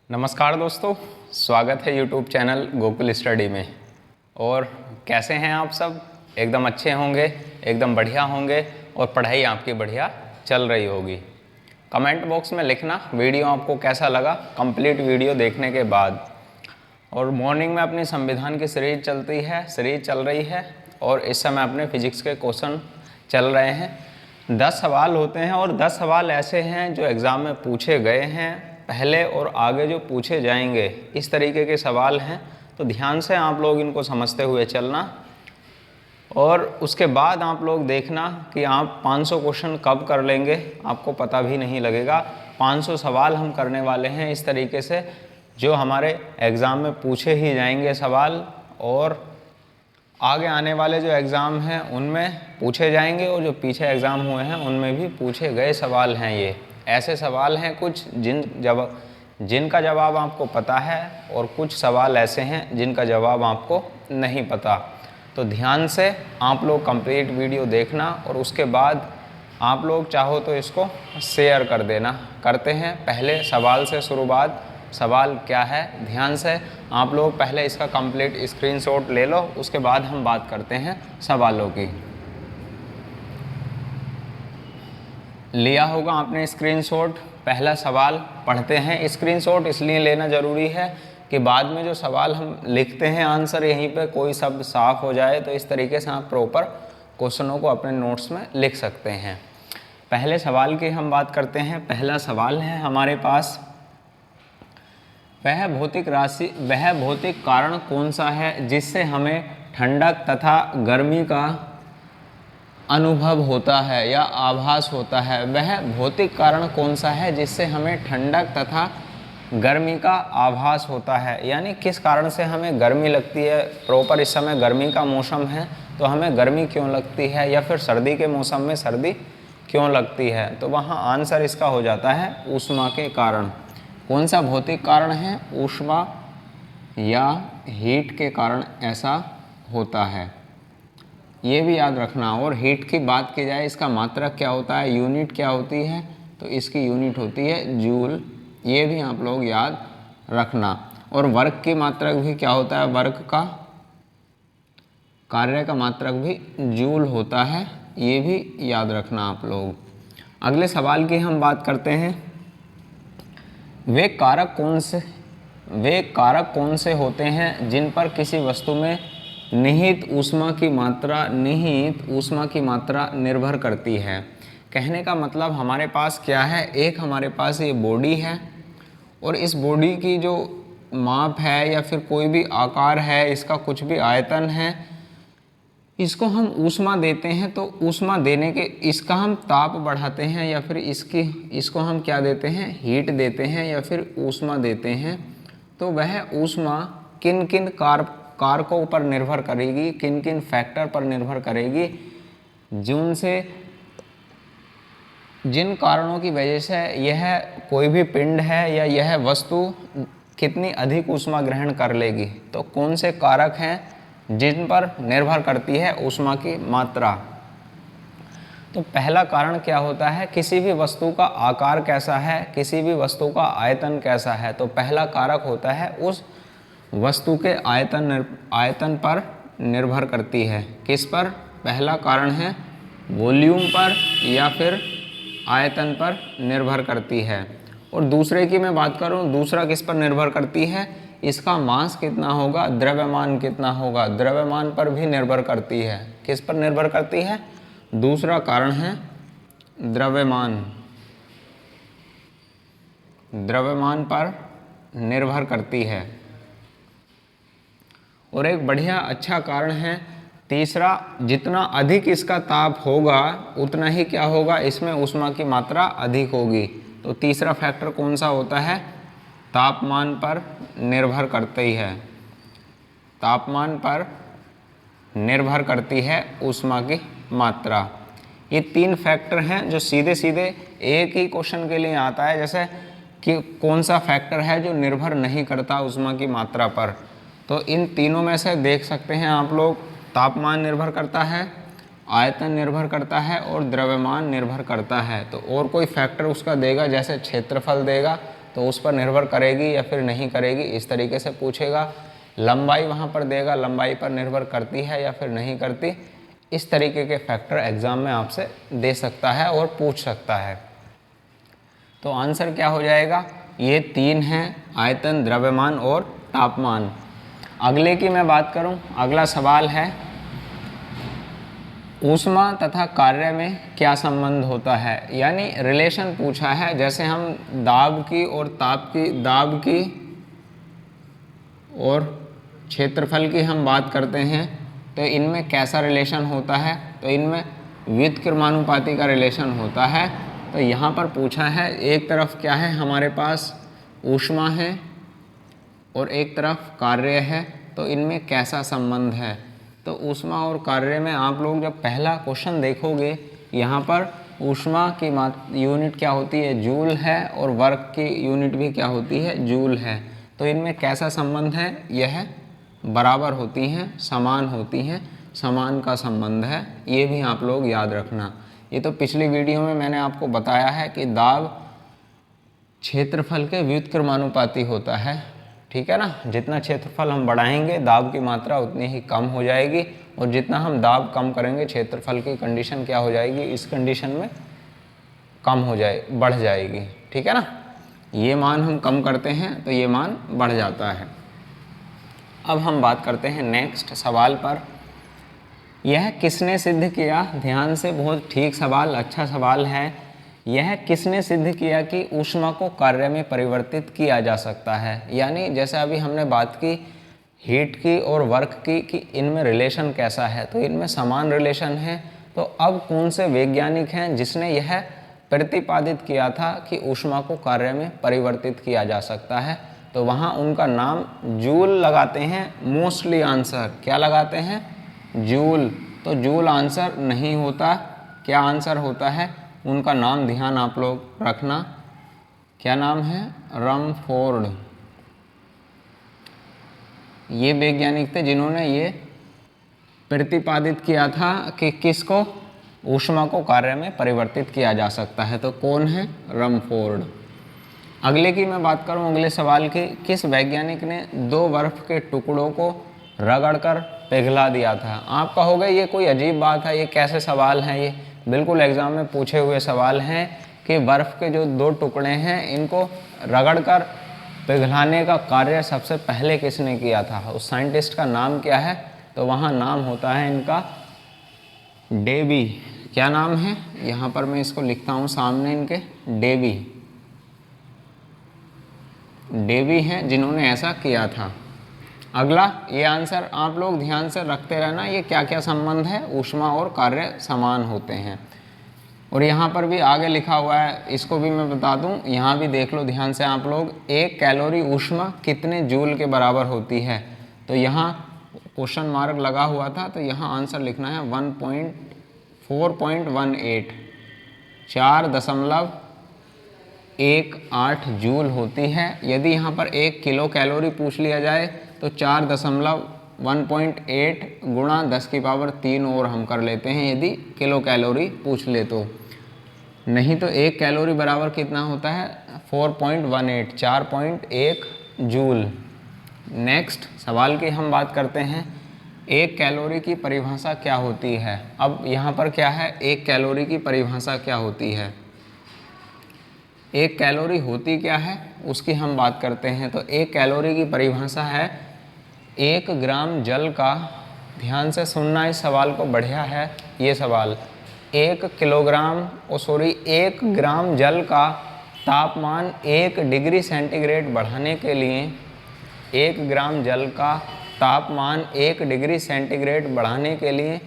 नमस्कार दोस्तों, स्वागत है यूट्यूब चैनल गोकुल स्टडी में। और कैसे हैं आप सब? एकदम अच्छे होंगे, एकदम बढ़िया होंगे और पढ़ाई आपकी बढ़िया चल रही होगी। कमेंट बॉक्स में लिखना वीडियो आपको कैसा लगा कंप्लीट वीडियो देखने के बाद। और मॉर्निंग में अपनी संविधान की सीरीज चल रही है और इस समय अपने फिजिक्स के क्वेश्चन चल रहे हैं। 10 सवाल होते हैं और 10 सवाल ऐसे हैं जो एग्ज़ाम में पूछे गए हैं पहले और आगे जो पूछे जाएंगे, इस तरीके के सवाल हैं। तो ध्यान से आप लोग इनको समझते हुए चलना और उसके बाद आप लोग देखना कि आप 500 क्वेश्चन कब कर लेंगे, आपको पता भी नहीं लगेगा। 500 सवाल हम करने वाले हैं इस तरीके से जो हमारे एग्ज़ाम में पूछे ही जाएंगे सवाल, और आगे आने वाले जो एग्ज़ाम हैं उनमें पूछे जाएंगे और जो पीछे एग्ज़ाम हुए हैं उनमें भी पूछे गए सवाल हैं। ये ऐसे सवाल हैं कुछ जिनका जवाब आपको पता है और कुछ सवाल ऐसे हैं जिनका जवाब आपको नहीं पता। तो ध्यान से आप लोग कंप्लीट वीडियो देखना और उसके बाद आप लोग चाहो तो इसको शेयर कर देना। करते हैं पहले सवाल से शुरुआत। सवाल क्या है, ध्यान से आप लोग पहले इसका कंप्लीट स्क्रीनशॉट ले लो, उसके बाद हम बात करते हैं सवालों की। लिया होगा आपने स्क्रीनशॉट। पहला सवाल पढ़ते हैं। स्क्रीनशॉट इसलिए लेना ज़रूरी है कि बाद में जो सवाल हम लिखते हैं आंसर यहीं पे कोई शब्द साफ हो जाए, तो इस तरीके से आप प्रॉपर क्वेश्चनों को अपने नोट्स में लिख सकते हैं। पहले सवाल की हम बात करते हैं। पहला सवाल है हमारे पास, वह भौतिक कारण कौन सा है जिससे हमें ठंडक तथा गर्मी का अनुभव होता है या आभास होता है। वह भौतिक कारण कौन सा है जिससे हमें ठंडक तथा गर्मी का आभास होता है, यानी किस कारण से हमें गर्मी लगती है। प्रॉपर इस समय गर्मी का मौसम है तो हमें गर्मी क्यों लगती है, या फिर सर्दी के मौसम में सर्दी क्यों लगती है। तो वहाँ आंसर इसका हो जाता है ऊष्मा के कारण। कौन सा भौतिक कारण है? ऊष्मा या हीट के कारण ऐसा होता है, ये भी याद रखना। और हीट की बात की जाए, इसका मात्रक क्या होता है, यूनिट क्या होती है, तो इसकी यूनिट होती है जूल। ये भी आप लोग याद रखना। और वर्क की मात्रक भी क्या होता है, वर्क का कार्य का मात्रक भी जूल होता है, ये भी याद रखना आप लोग। अगले सवाल की हम बात करते हैं। वे कारक कौन से होते हैं जिन पर किसी वस्तु में निहित ऊष्मा की मात्रा निर्भर करती है। कहने का मतलब हमारे पास क्या है, एक हमारे पास ये बॉडी है और इस बॉडी की जो माप है या फिर कोई भी आकार है, इसका कुछ भी आयतन है, इसको हम ऊष्मा देते हैं। तो ऊष्मा देने के इसका हम ताप बढ़ाते हैं या फिर इसको हम क्या देते हैं, हीट देते हैं या फिर ऊष्मा देते हैं। तो वह ऊष्मा किन किन कारकों पर निर्भर करेगी, किन किन फैक्टर पर निर्भर करेगी, जिन कारणों की वजह से यह कोई भी पिंड है या यह वस्तु कितनी अधिक ऊष्मा ग्रहण कर लेगी। तो कौन से कारक हैं जिन पर निर्भर करती है ऊष्मा की मात्रा। तो पहला कारण क्या होता है, किसी भी वस्तु का आकार कैसा है, किसी भी वस्तु का आयतन कैसा है। तो पहला कारक होता है उस वस्तु के आयतन पर निर्भर करती है। किस पर? पहला कारण है वॉल्यूम पर या फिर आयतन पर निर्भर करती है। और दूसरे की मैं बात करूं, दूसरा किस पर निर्भर करती है, इसका मास कितना होगा, द्रव्यमान कितना होगा, द्रव्यमान पर भी निर्भर करती है। किस पर निर्भर करती है? दूसरा कारण है द्रव्यमान पर निर्भर करती है। और एक बढ़िया अच्छा कारण है तीसरा, जितना अधिक इसका ताप होगा उतना ही क्या होगा, इसमें ऊष्मा की मात्रा अधिक होगी। तो तीसरा फैक्टर कौन सा होता है, तापमान पर निर्भर करती है। तापमान पर निर्भर करती है ऊष्मा की मात्रा। ये 3 फैक्टर हैं जो सीधे सीधे एक ही क्वेश्चन के लिए आता है, जैसे कि कौन सा फैक्टर है जो निर्भर नहीं करता ऊष्मा की मात्रा पर। तो इन तीनों में से देख सकते हैं आप लोग, तापमान निर्भर करता है, आयतन निर्भर करता है और द्रव्यमान निर्भर करता है। तो और कोई फैक्टर उसका देगा, जैसे क्षेत्रफल देगा, तो उस पर निर्भर करेगी या फिर नहीं करेगी, इस तरीके से पूछेगा। लंबाई वहाँ पर देगा, लंबाई पर निर्भर करती है या फिर नहीं करती, इस तरीके के फैक्टर एग्ज़ाम में आपसे दे सकता है और पूछ सकता है। तो आंसर क्या हो जाएगा, ये 3 हैं, आयतन, द्रव्यमान और तापमान। अगले की मैं बात करूं, अगला सवाल है ऊष्मा तथा कार्य में क्या संबंध होता है, यानी रिलेशन पूछा है। जैसे हम दाब की और दाब की और क्षेत्रफल की हम बात करते हैं तो इनमें कैसा रिलेशन होता है, तो इनमें व्युत्क्रमानुपाती का रिलेशन होता है। तो यहाँ पर पूछा है, एक तरफ क्या है हमारे पास ऊष्मा है और एक तरफ कार्य है, तो इनमें कैसा संबंध है। तो ऊष्मा और कार्य में आप लोग जब पहला क्वेश्चन देखोगे, यहाँ पर ऊष्मा की यूनिट क्या होती है, जूल है, और वर्क की यूनिट भी क्या होती है, जूल है। तो इनमें कैसा संबंध है, यह बराबर होती हैं, समान होती हैं, समान का संबंध है, ये भी आप लोग याद रखना। ये तो पिछली वीडियो में मैंने आपको बताया है कि दाब क्षेत्रफल के व्युत्क्रमानुपाती होता है, ठीक है ना। जितना क्षेत्रफल हम बढ़ाएंगे दाब की मात्रा उतनी ही कम हो जाएगी, और जितना हम दाब कम करेंगे क्षेत्रफल की कंडीशन क्या हो जाएगी, इस कंडीशन में बढ़ जाएगी, ठीक है ना। ये मान हम कम करते हैं तो ये मान बढ़ जाता है। अब हम बात करते हैं नेक्स्ट सवाल पर। यह किसने सिद्ध किया, ध्यान से, बहुत ठीक सवाल, अच्छा सवाल है। यह किसने सिद्ध किया कि ऊष्मा को कार्य में परिवर्तित किया जा सकता है, यानी जैसे अभी हमने बात की हीट की और वर्क की कि इनमें रिलेशन कैसा है, तो इनमें समान रिलेशन है। तो अब कौन से वैज्ञानिक हैं जिसने यह प्रतिपादित किया था कि ऊष्मा को कार्य में परिवर्तित किया जा सकता है, तो वहाँ उनका नाम जूल लगाते हैं। मोस्टली आंसर क्या लगाते हैं, जूल। तो जूल आंसर नहीं होता, क्या आंसर होता है, उनका नाम ध्यान आप लोग रखना, क्या नाम है, रमफोर्ड। ये वैज्ञानिक थे जिन्होंने ये प्रतिपादित किया था कि किसको, ऊष्मा को कार्य में परिवर्तित किया जा सकता है। तो कौन है, रमफोर्ड। अगले की मैं बात करूं, अगले सवाल की, किस वैज्ञानिक ने 2 बर्फ के टुकड़ों को रगड़कर पिघला दिया था। आप कहोगे ये कोई अजीब बात है, ये कैसे सवाल हैं, ये बिल्कुल एग्जाम में पूछे हुए सवाल हैं कि बर्फ़ के जो 2 टुकड़े हैं इनको रगड़कर पिघलाने का कार्य सबसे पहले किसने किया था, उस साइंटिस्ट का नाम क्या है। तो वहाँ नाम होता है इनका डेवी। क्या नाम है, यहाँ पर मैं इसको लिखता हूँ सामने इनके, डेवी हैं जिन्होंने ऐसा किया था। अगला, ये आंसर आप लोग ध्यान से रखते रहना, ये क्या क्या संबंध है, ऊष्मा और कार्य समान होते हैं। और यहाँ पर भी आगे लिखा हुआ है, इसको भी मैं बता दूँ, यहाँ भी देख लो ध्यान से आप लोग, 1 कैलोरी ऊष्मा कितने जूल के बराबर होती है। तो यहाँ क्वेश्चन मार्क लगा हुआ था, तो यहाँ आंसर लिखना है 4.18, 4.18 जूल होती है। यदि यहाँ पर 1 किलो कैलोरी पूछ लिया जाए तो 4.1.8 गुणा 10⁻³ और हम कर लेते हैं, यदि किलो कैलोरी पूछ ले तो। नहीं तो 1 कैलोरी बराबर कितना होता है, 4.18, 4.1 जूल। नेक्स्ट सवाल की हम बात करते हैं, 1 कैलोरी की परिभाषा क्या होती है। अब यहाँ पर क्या है, 1 कैलोरी की परिभाषा क्या होती है, 1 कैलोरी होती क्या है उसकी हम बात करते हैं। तो 1 कैलोरी की परिभाषा है 1 ग्राम जल का, ध्यान से सुनना इस सवाल को, बढ़िया है ये सवाल, 1 ग्राम जल का तापमान 1 डिग्री सेंटीग्रेड बढ़ाने के लिए, 1 ग्राम जल का तापमान 1 डिग्री सेंटीग्रेड बढ़ाने के लिए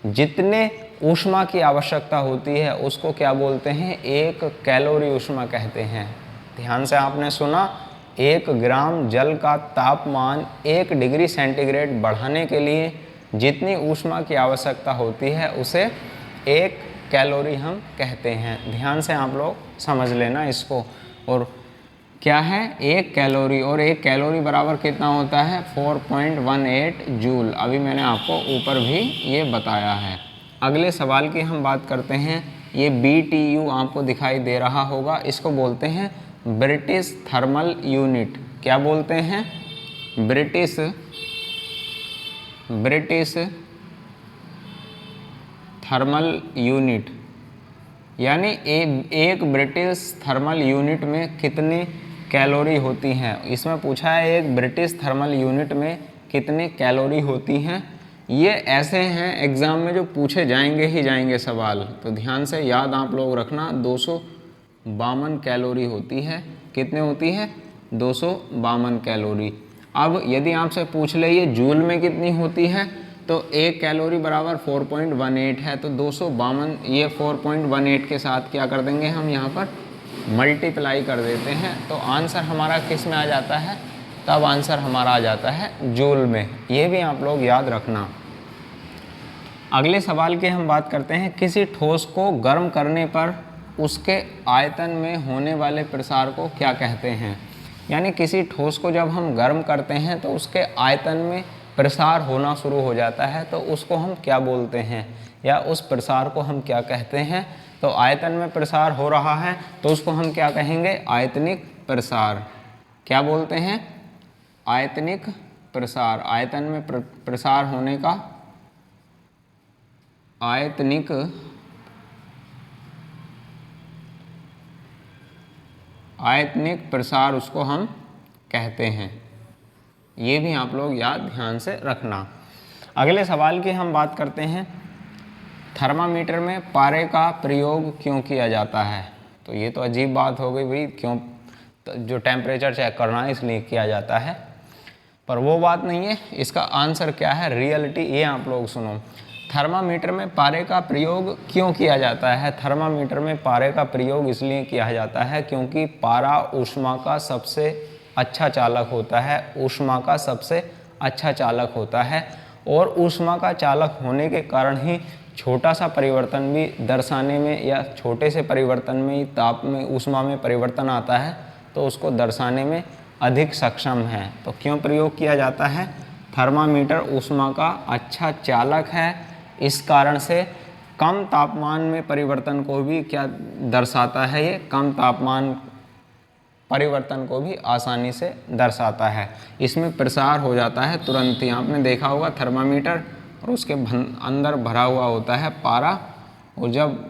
जितने ऊष्मा की आवश्यकता होती है उसको क्या बोलते हैं, 1 कैलोरी ऊष्मा कहते हैं। ध्यान से आपने सुना, 1 ग्राम जल का तापमान 1 डिग्री सेंटीग्रेड बढ़ाने के लिए जितनी ऊष्मा की आवश्यकता होती है उसे 1 कैलोरी हम कहते हैं। ध्यान से आप लोग समझ लेना इसको। और क्या है, 1 कैलोरी, और 1 कैलोरी बराबर कितना होता है, 4.18 जूल। अभी मैंने आपको ऊपर भी ये बताया है। अगले सवाल की हम बात करते हैं, ये BTU आपको दिखाई दे रहा होगा, इसको बोलते हैं ब्रिटिश थर्मल यूनिट, क्या बोलते हैं? ब्रिटिश थर्मल यूनिट, यानी एक ब्रिटिश थर्मल यूनिट में कितनी कैलोरी होती हैं। इसमें पूछा है एक ब्रिटिश थर्मल यूनिट में कितनी कैलोरी होती हैं। ये ऐसे हैं एग्ज़ाम में जो पूछे जाएंगे ही जाएंगे सवाल, तो ध्यान से याद आप लोग रखना। 252 कैलोरी होती है। कितने होती है? 252 कैलोरी। अब यदि आपसे पूछ ले ये जूल में कितनी होती है, तो 1 कैलोरी बराबर 4.18 है। तो 252 ये 4.18 के साथ क्या कर देंगे हम यहाँ पर मल्टीप्लाई कर देते हैं, तो आंसर हमारा किस में आ जाता है? तब आंसर हमारा आ जाता है जूल में। ये भी आप लोग याद रखना। अगले सवाल की हम बात करते हैं, किसी ठोस को गर्म करने पर उसके आयतन में होने वाले प्रसार को क्या कहते हैं। यानी किसी ठोस को जब हम गर्म करते हैं तो उसके आयतन में प्रसार होना शुरू हो जाता है, तो उसको हम क्या बोलते हैं, या उस प्रसार को हम क्या कहते हैं। तो आयतन में प्रसार हो रहा है तो उसको हम क्या कहेंगे? आयतनिक प्रसार। क्या बोलते हैं? आयतनिक प्रसार। आयतन में प्रसार होने का आयतनिक प्रसार उसको हम कहते हैं। ये भी आप लोग याद ध्यान से रखना। अगले सवाल की हम बात करते हैं, थर्मामीटर में पारे का प्रयोग क्यों किया जाता है। तो ये तो अजीब बात हो गई भाई, क्यों? तो जो टेम्परेचर चेक करना है इसलिए किया जाता है, पर वो बात नहीं है। इसका आंसर क्या है? रियलिटी ये आप लोग सुनो। थर्मामीटर में पारे का प्रयोग क्यों किया जाता है? थर्मामीटर में पारे का प्रयोग इसलिए किया जाता है क्योंकि पारा ऊष्मा का सबसे अच्छा चालक होता है। ऊष्मा का सबसे अच्छा चालक होता है, और ऊष्मा का चालक होने के कारण ही छोटा सा परिवर्तन भी दर्शाने में, या छोटे से परिवर्तन में ही ताप में, ऊष्मा में परिवर्तन आता है, तो उसको दर्शाने में अधिक सक्षम है। तो क्यों प्रयोग किया जाता है? थर्मामीटर ऊष्मा का अच्छा चालक है, इस कारण से कम तापमान में परिवर्तन को भी क्या दर्शाता है? ये कम तापमान परिवर्तन को भी आसानी से दर्शाता है। इसमें प्रसार हो जाता है तुरंत ही। आपने देखा होगा थर्मामीटर और उसके अंदर भरा हुआ होता है पारा, और जब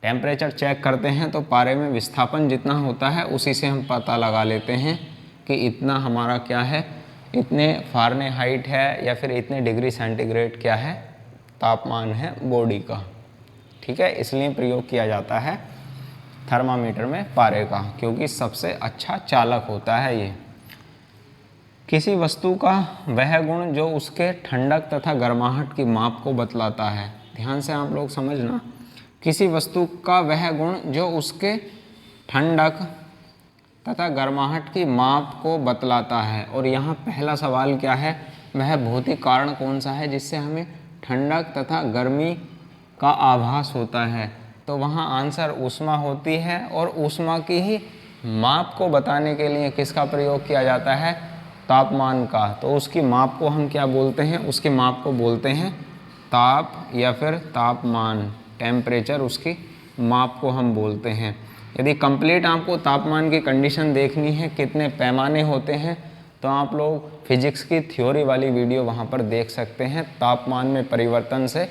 टेम्परेचर चेक करते हैं तो पारे में विस्थापन जितना होता है उसी से हम पता लगा लेते हैं कि इतना हमारा क्या है, इतने फ़ारेनहाइट है, या फिर इतने डिग्री सेंटीग्रेड क्या है, तापमान है बॉडी का। ठीक है, इसलिए प्रयोग किया जाता है थर्मामीटर में पारे का, क्योंकि सबसे अच्छा चालक होता है ये। किसी वस्तु का वह गुण जो उसके ठंडक तथा गर्माहट की माप को बतलाता है। ध्यान से आप लोग समझना, किसी वस्तु का वह गुण जो उसके ठंडक तथा गर्माहट की माप को बतलाता है। और यहाँ पहला सवाल क्या है? वह भौतिक कारण कौन सा है जिससे हमें ठंडक तथा गर्मी का आभास होता है? तो वहाँ आंसर ऊष्मा होती है, और ऊष्मा की ही माप को बताने के लिए किसका प्रयोग किया जाता है? तापमान का। तो उसकी माप को हम क्या बोलते हैं? उसकी माप को बोलते हैं ताप, या फिर तापमान, टेम्परेचर, उसकी माप को हम बोलते हैं। यदि कंप्लीट आपको तापमान की कंडीशन देखनी है, कितने पैमाने होते हैं, तो आप लोग फिजिक्स की थ्योरी वाली वीडियो वहाँ पर देख सकते हैं। तापमान में परिवर्तन से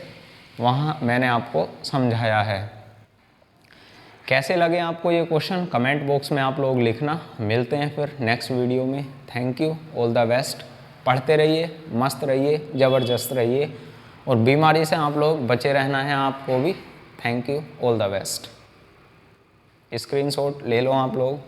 वहाँ मैंने आपको समझाया है। कैसे लगे आपको ये क्वेश्चन कमेंट बॉक्स में आप लोग लिखना। मिलते हैं फिर नेक्स्ट वीडियो में। Thank you, all the best. पढ़ते रहिए, मस्त रहिए, ज़बरदस्त रहिए, और बीमारी से आप लोग बचे रहना है आपको भी। Thank you, all the best. Screenshot ले लो आप लोग।